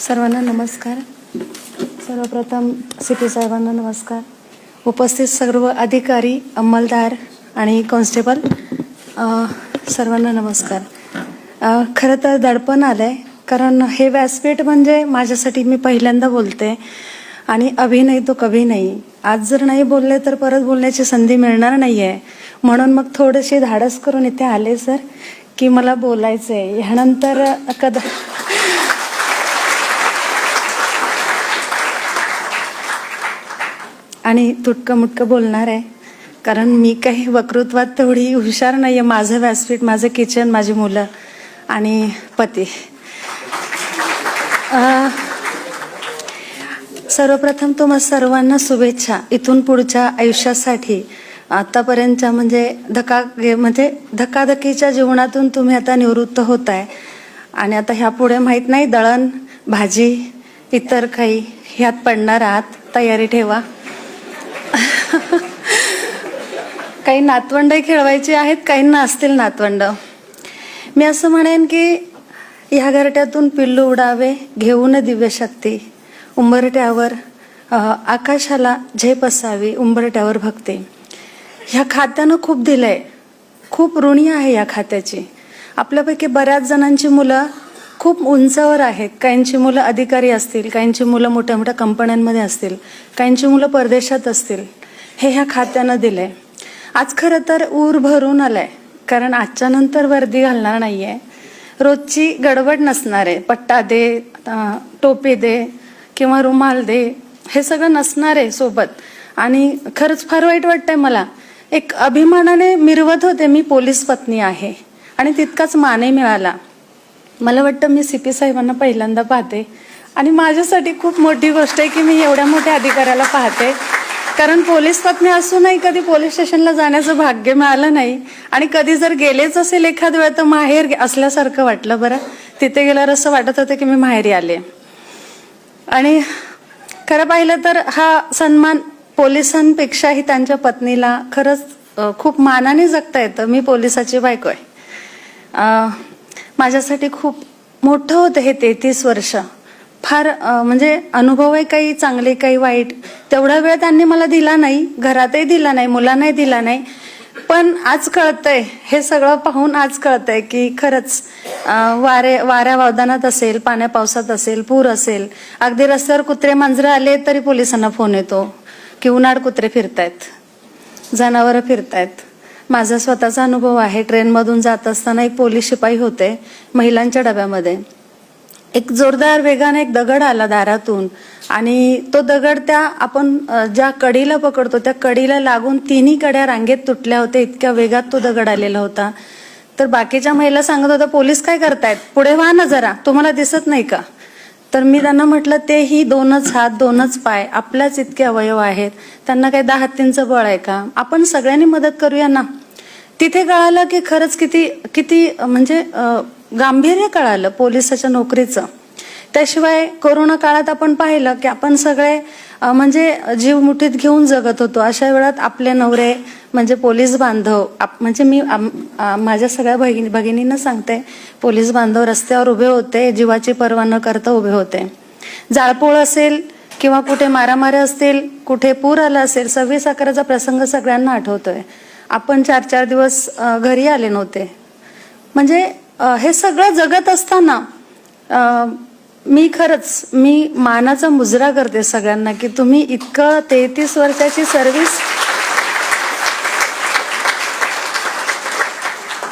सर्वांना नमस्कार. सर्वप्रथम सीपी साहेबांना नमस्कार. उपस्थित सर्व अधिकारी, अंमलदार आणि कॉन्स्टेबल सर्वांना नमस्कार. खरं तर दडपण आलंय, कारण हे व्यासपीठ म्हणजे माझ्यासाठी मी पहिल्यांदा बोलते आणि अभी नाही तो कभी नाही. आज जर नाही बोलले तर परत बोलण्याची संधी मिळणार नाही आहे. म्हणून मग थोडेसे धाडस करून इथे आले सर, की मला बोलायचं आहे. ह्यानंतर आणि तुटकं मुटकं बोलणार आहे, कारण मी काही वक्तृत्वात तेवढी हुशार नाही आहे. माझं व्यासपीठ, माझं किचन, माझी मुलं आणि पती. सर्वप्रथम तुम्हा सर्वांना शुभेच्छा इथून पुढच्या आयुष्यासाठी. आतापर्यंतच्या म्हणजे धकाधकीच्या जीवनातून तुम्ही आता निवृत्त होताय आणि आता ह्यापुढे माहीत नाही, दळण, भाजी, इतर काही ह्यात पडणार आहात. तयारी ठेवा. काही नातवंडही खेळवायची आहेत, काहींना असतील नातवंड. मी असं म्हणेन की ह्या घरट्यातून पिल्लू उडावे घेऊन दिव्यशक्ती, उंबरट्यावर आकाशाला झेप असावी, उंबरट्यावर भक्ती. ह्या खात्यानं खूप दिलंय, खूप ऋणी आहे या खात्याची. आपल्यापैकी बऱ्याच जणांची मुलं खूप उंचावर आहेत. काहींची मुलं अधिकारी असतील, काहींची मुलं मोठ्या मोठ्या कंपन्यांमध्ये असतील, काहींची मुलं परदेशात असतील. हे ह्या खात्यानं दिलंय. आज खरं तर ऊर भरून आलाय, कारण आजच्या नंतर वर्दी घालणार नाहीये. रोजची गडबड नसणार आहे. पट्टा दे, टोपी दे किंवा रुमाल दे, हे सगळं नसणार आहे सोबत. आणि खरंच फार वाईट वाटतंय मला. एक अभिमानाने मिरवत होते मी पोलीस पत्नी आहे आणि तितकाच मानही मिळाला. मला वाटतं मी सीपी साहेबांना पहिल्यांदा पाहते आणि माझ्यासाठी खूप मोठी गोष्ट आहे की मी एवढ्या मोठ्या अधिकाऱ्याला पाहते. कारण पोलीस पत्नी असूनही कधी पोलीस स्टेशनला जाण्याचं भाग्य मिळालं नाही. आणि कधी जर गेलेच असेल एखाद वेळ तर माहेर असल्यासारखं वाटलं. बरं, तिथे गेल्यावर असं वाटत होतं की मी माहेरी आले. आणि खरं पाहिलं तर हा सन्मान पोलिसांपेक्षाही त्यांच्या पत्नीला खरंच खूप मानाने जगता येतं. मी पोलिसाची बायको आहे. माझ्यासाठी खूप मोठं होतं हे 33 वर्ष. फार म्हणजे अनुभव आहे, काही चांगले काही वाईट. तेवढा वेळ त्यांनी मला दिला नाही, घरातही दिला नाही, मुलांनाही दिला नाही. पण आज कळतंय, हे सगळं पाहून आज कळतंय की खरंच वाऱ्या वावदानात असेल, पाण्या पावसात असेल, पूर असेल, अगदी रस्त्यावर कुत्रे मांजरे आले तरी पोलिसांना फोन येतो की उन्हाळ कुत्रे फिरतायत, जनावरं फिरतायत. माझा स्वतःचा अनुभव आहे. ट्रेनमधून जात असताना एक पोलीस शिपाई होते महिलांच्या डब्यामध्ये. एक जोरदार वेगाने एक दगड आला दारातून आणि तो दगड त्या आपण ज्या कडीला पकडतो त्या कडीला लागून तिन्ही कड्या रांगेत तुटल्या होत्या. इतक्या वेगात तो दगड आलेला होता. तर बाकीच्या महिला सांगत होत्या, पोलीस काय करतायत, पुढे व्हा ना जरा, तुम्हाला दिसत नाही का? तर मी त्यांना म्हटलं, तेही 2च हात 2च पाय, आपल्याच इतके अवयव आहेत, त्यांना काही 10 हत्तींचं बळ आहे का? आपण सगळ्यांनी मदत करूया ना. तिथे कळालं की खरंच किती किती म्हणजे गांभीर्य कळालं पोलिसाच्या नोकरीचं. त्याशिवाय कोरोना काळात आपण पाहिलं की आपण सगळे म्हणजे जीव मुठीत घेऊन जगत होतो. अशा वेळात आपले नवरे म्हणजे पोलीस बांधव, म्हणजे मी माझ्या सगळ्या भगिनींना सांगते, पोलीस बांधव रस्त्यावर उभे होते, जीवाची पर्वा न करता उभे होते. जाळपोळ असेल किंवा कुठे मारामारी असतील, कुठे पूर आला असेल, 26/11चा प्रसंग सगळ्यांना आठवतोय. आपण 4-4 दिवस घरी आले नव्हते. म्हणजे हे सगळं जगत असताना मी मानाचा मुजरा करते सगळ्यांना की तुम्ही इतकं 33 वर्षाची सर्व्हिस,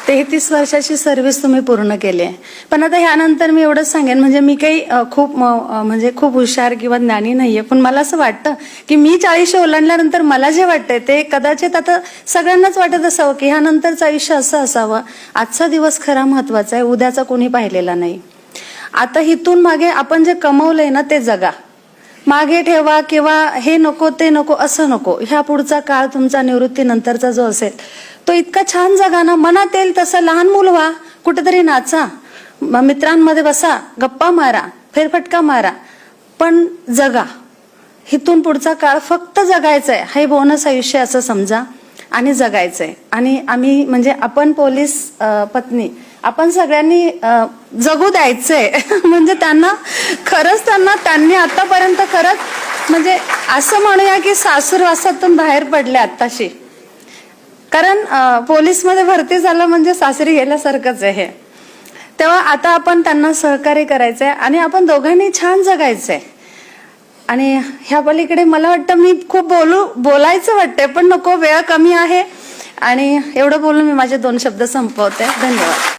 33 वर्षाची सर्व्हिस तुम्ही पूर्ण केली आहे. पण आता ह्यानंतर मी एवढंच सांगेन, म्हणजे मी काही खूप हुशार किंवा ज्ञानी नाहीये, पण मला असं वाटतं की मी 40 ओलांडल्यानंतर मला जे वाटतंय ते कदाचित आता सगळ्यांनाच वाटत असावं की ह्यानंतरचं आयुष्य असं असावं. आजचा दिवस खरा महत्वाचा आहे, उद्याचा कोणी पाहिलेला नाही. आता इथून मागे आपण जे कमवलंय ना ते जगा, मागे ठेवा किंवा हे नको ते नको असं नको. ह्या पुढचा काळ तुमचा निवृत्तीनंतरचा जो असेल तो इतका छान जगा ना, मनात येईल तसं लहान मूल व्हा, कुठेतरी नाचा, मित्रांमध्ये बसा, गप्पा मारा, फेरफटका मारा, पण जगा. इथून पुढचा काळ फक्त जगायचंय, हे बोनस आयुष्य असं समजा आणि जगायचंय. आणि आम्ही म्हणजे आपण पोलीस पत्नी आपण सगळ्यांनी जगू द्यायचंय. म्हणजे त्यांनी आतापर्यंत खरंच म्हणजे असं म्हणूया की सासूरवासातून बाहेर पडले आत्ताशी. कारण पोलीसमध्ये भरती झालं म्हणजे सासरी गेल्यासारखंच आहे. तेव्हा आता आपण त्यांना सहकार्य करायचंय आणि आपण दोघांनी छान जगायचंय. आणि ह्या पलीकडे मला वाटतं मी खूप बोलायचं वाटतंय पण नको, वेळ कमी आहे. आणि एवढं बोलून मी माझे 2 शब्द संपवते. धन्यवाद.